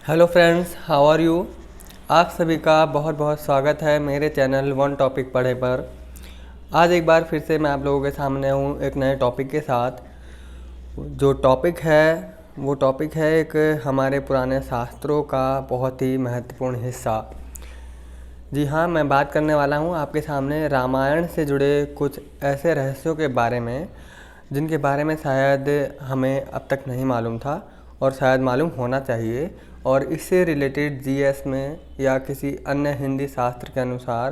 Hello friends, how are you. आप सभी का बहुत बहुत स्वागत है मेरे चैनल वन टॉपिक पढ़े पर। आज एक बार फिर से मैं आप लोगों के सामने हूँ एक नए टॉपिक के साथ। जो टॉपिक है वो टॉपिक है एक हमारे पुराने शास्त्रों का बहुत ही महत्वपूर्ण हिस्सा। जी हाँ, मैं बात करने वाला हूँ आपके सामने रामायण से जुड़े कुछ ऐसे रहस्यों के बारे में जिनके बारे में शायद हमें अब तक नहीं मालूम था और शायद मालूम होना चाहिए। और इससे रिलेटेड जीएस में या किसी अन्य हिंदी शास्त्र के अनुसार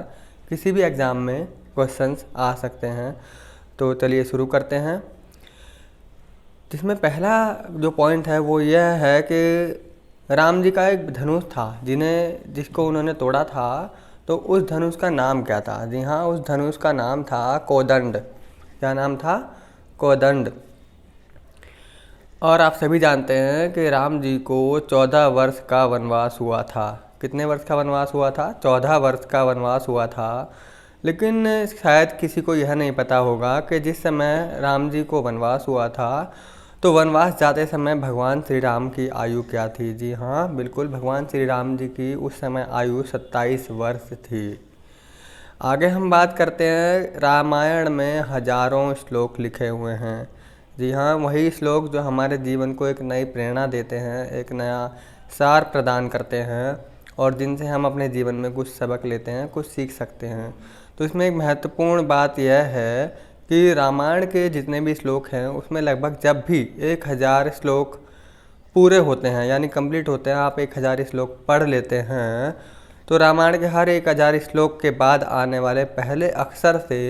किसी भी एग्ज़ाम में क्वेश्चंस आ सकते हैं। तो चलिए शुरू करते हैं। जिसमें पहला जो पॉइंट है वो यह है कि राम जी का एक धनुष था जिसको उन्होंने तोड़ा था। तो उस धनुष का नाम क्या था? जी हाँ, उस धनुष का नाम था कोदंड। क्या नाम था? कोदंड। और आप सभी जानते हैं कि राम जी को 14 वर्ष का वनवास हुआ था। कितने वर्ष का वनवास हुआ था? 14 वर्ष का वनवास हुआ था। लेकिन शायद किसी को यह नहीं पता होगा कि जिस समय राम जी को वनवास हुआ था तो वनवास जाते समय भगवान श्री राम की आयु क्या थी? जी हाँ, बिल्कुल, भगवान श्री राम जी की उस समय आयु 27 वर्ष थी। आगे हम बात करते हैं, रामायण में हजारों श्लोक लिखे हुए हैं। जी हाँ, वही श्लोक जो हमारे जीवन को एक नई प्रेरणा देते हैं, एक नया सार प्रदान करते हैं और जिनसे हम अपने जीवन में कुछ सबक लेते हैं, कुछ सीख सकते हैं। तो इसमें एक महत्वपूर्ण बात यह है कि रामायण के जितने भी श्लोक हैं उसमें लगभग जब भी 1000 श्लोक पूरे होते हैं यानी कंप्लीट होते हैं, आप 1000 श्लोक पढ़ लेते हैं तो रामायण के हर 1000 श्लोक के बाद आने वाले पहले अक्षर से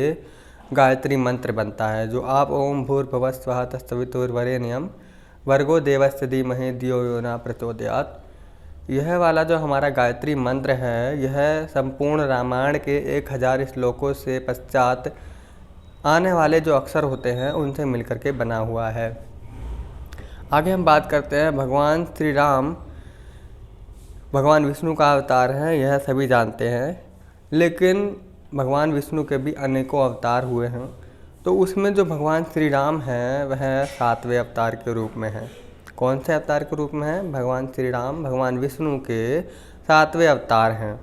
गायत्री मंत्र बनता है, जो आप ओम भूर्भुवः स्वः तत्सवितुर्वरेण्यं भर्गो देवस्य धीमहि धियो यो न प्रचोदयात्। यह वाला जो हमारा गायत्री मंत्र है, यह संपूर्ण रामायण के 1000 श्लोकों से पश्चात आने वाले जो अक्षर होते हैं उनसे मिलकर के बना हुआ है। आगे हम बात करते हैं, भगवान श्री राम भगवान विष्णु का अवतार है, यह सभी जानते हैं। लेकिन भगवान विष्णु के भी अनेकों अवतार हुए हैं। तो उसमें जो भगवान श्री राम हैं वह 7वें अवतार के रूप में हैं। कौन से अवतार के रूप में हैं? भगवान श्री राम भगवान विष्णु के 7वें अवतार हैं।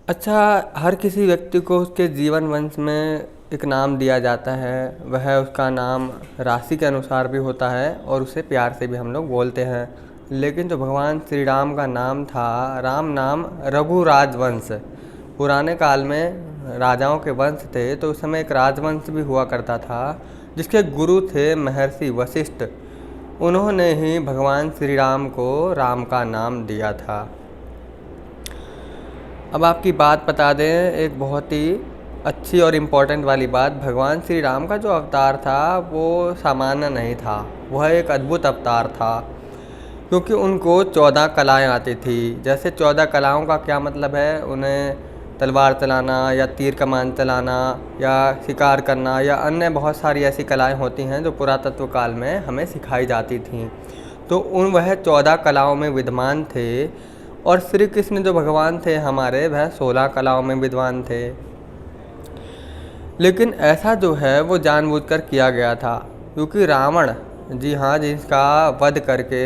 अच्छा, हर किसी व्यक्ति को उसके जीवन वंश में एक नाम दिया जाता है। वह उसका नाम राशि के अनुसार भी होता है और उसे प्यार से भी हम लोग बोलते हैं। लेकिन जो भगवान श्री राम का नाम था, राम नाम रघुराज वंश। पुराने काल में राजाओं के वंश थे तो उस समय एक राजवंश भी हुआ करता था जिसके गुरु थे महर्षि वशिष्ठ। उन्होंने ही भगवान श्री राम को राम का नाम दिया था। अब आपकी बात बता दें, एक बहुत ही अच्छी और इम्पोर्टेंट वाली बात, भगवान श्री राम का जो अवतार था वो सामान्य नहीं था, वह एक अद्भुत अवतार था। क्योंकि उनको 14 कलाएँ आती थी। जैसे 14 कलाओं का क्या मतलब है? उन्हें तलवार चलाना या तीर कमान चलाना या शिकार करना या अन्य बहुत सारी ऐसी कलाएँ होती हैं जो पुरातत्व काल में हमें सिखाई जाती थीं। तो वह 14 कलाओं में विद्वान थे। और श्री कृष्ण जो भगवान थे हमारे, वह 16 कलाओं में विद्वान थे। लेकिन ऐसा जो है वो जानबूझकर किया गया था, क्योंकि रावण, जी हाँ, जिसका वध करके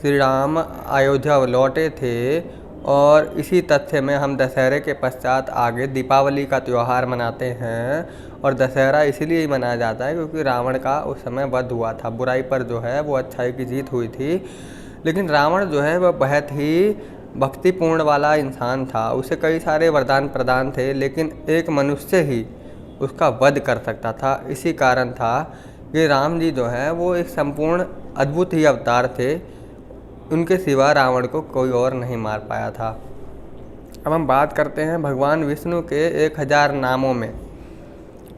श्री राम अयोध्या लौटे थे। और इसी तथ्य में हम दशहरे के पश्चात आगे दीपावली का त्यौहार मनाते हैं। और दशहरा इसीलिए ही मनाया जाता है क्योंकि रावण का उस समय वध हुआ था, बुराई पर जो है वो अच्छाई की जीत हुई थी। लेकिन रावण जो है वह बहुत ही भक्तिपूर्ण वाला इंसान था, उसे कई सारे वरदान प्रदान थे, लेकिन एक मनुष्य ही उसका वध कर सकता था। इसी कारण था कि राम जी जो है वो एक संपूर्ण अद्भुत ही अवतार थे, उनके सिवा रावण को कोई और नहीं मार पाया था। अब हम बात करते हैं भगवान विष्णु के 1000 नामों में।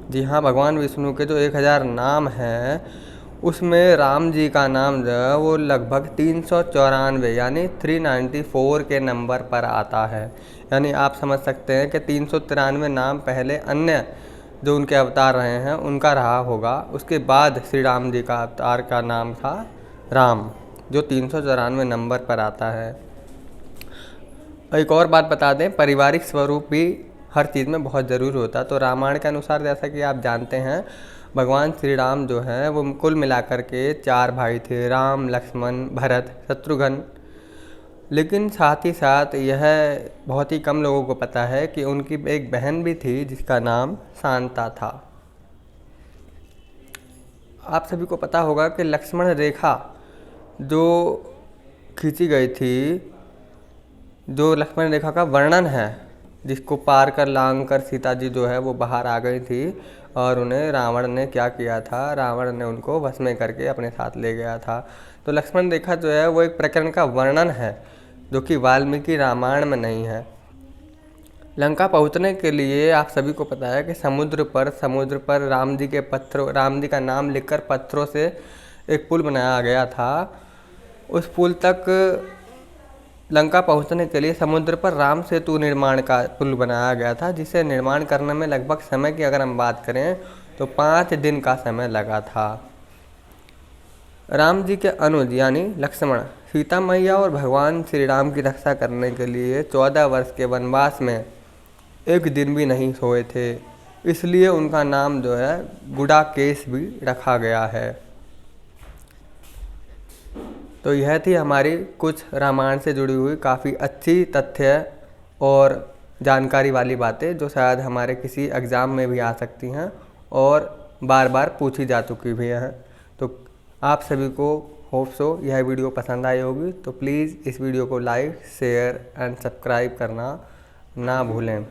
जी हाँ, भगवान विष्णु के जो 1000 नाम हैं उसमें राम जी का नाम जो है वो लगभग 394 यानी 394 के नंबर पर आता है। यानी आप समझ सकते हैं कि 393 नाम पहले अन्य जो उनके अवतार रहे हैं उनका रहा होगा। उसके बाद श्री राम जी का अवतार का नाम था राम, जो 394 नंबर पर आता है। एक और बात बता दें, पारिवारिक स्वरूप भी हर चीज़ में बहुत ज़रूरी होता है। तो रामायण के अनुसार, जैसा कि आप जानते हैं, भगवान श्री राम जो हैं वो कुल मिलाकर के 4 भाई थे, राम, लक्ष्मण, भरत, शत्रुघ्न। लेकिन साथ ही साथ यह बहुत ही कम लोगों को पता है कि उनकी एक बहन भी थी जिसका नाम शांता था। आप सभी को पता होगा कि लक्ष्मण रेखा जो खींची गई थी, जो लक्ष्मण रेखा का वर्णन है, जिसको पार कर लांग कर सीता जी जो है वो बाहर आ गई थी और उन्हें रावण ने क्या किया था, रावण ने उनको वश में करके अपने साथ ले गया था। तो लक्ष्मण रेखा जो है वो एक प्रकरण का वर्णन है जो कि वाल्मीकि रामायण में नहीं है। लंका पहुंचने के लिए आप सभी को पता है कि समुद्र पर राम जी का नाम लिखकर पत्थरों से एक पुल बनाया गया था। उस पुल तक लंका पहुंचने के लिए समुद्र पर राम सेतु निर्माण का पुल बनाया गया था, जिसे निर्माण करने में लगभग समय की अगर हम बात करें तो 5 दिन का समय लगा था। राम जी के अनुज यानी लक्ष्मण सीता मैया और भगवान श्री राम की रक्षा करने के लिए 14 वर्ष के वनवास में एक दिन भी नहीं सोए थे, इसलिए उनका नाम जो है गुडाकेश भी रखा गया है। तो यह थी हमारी कुछ रामायण से जुड़ी हुई काफ़ी अच्छी तथ्य और जानकारी वाली बातें जो शायद हमारे किसी एग्ज़ाम में भी आ सकती हैं और बार बार पूछी जा चुकी भी हैं। तो आप सभी को होप सो यह वीडियो पसंद आई होगी, तो प्लीज़ इस वीडियो को लाइक, शेयर एंड सब्सक्राइब करना ना भूलें।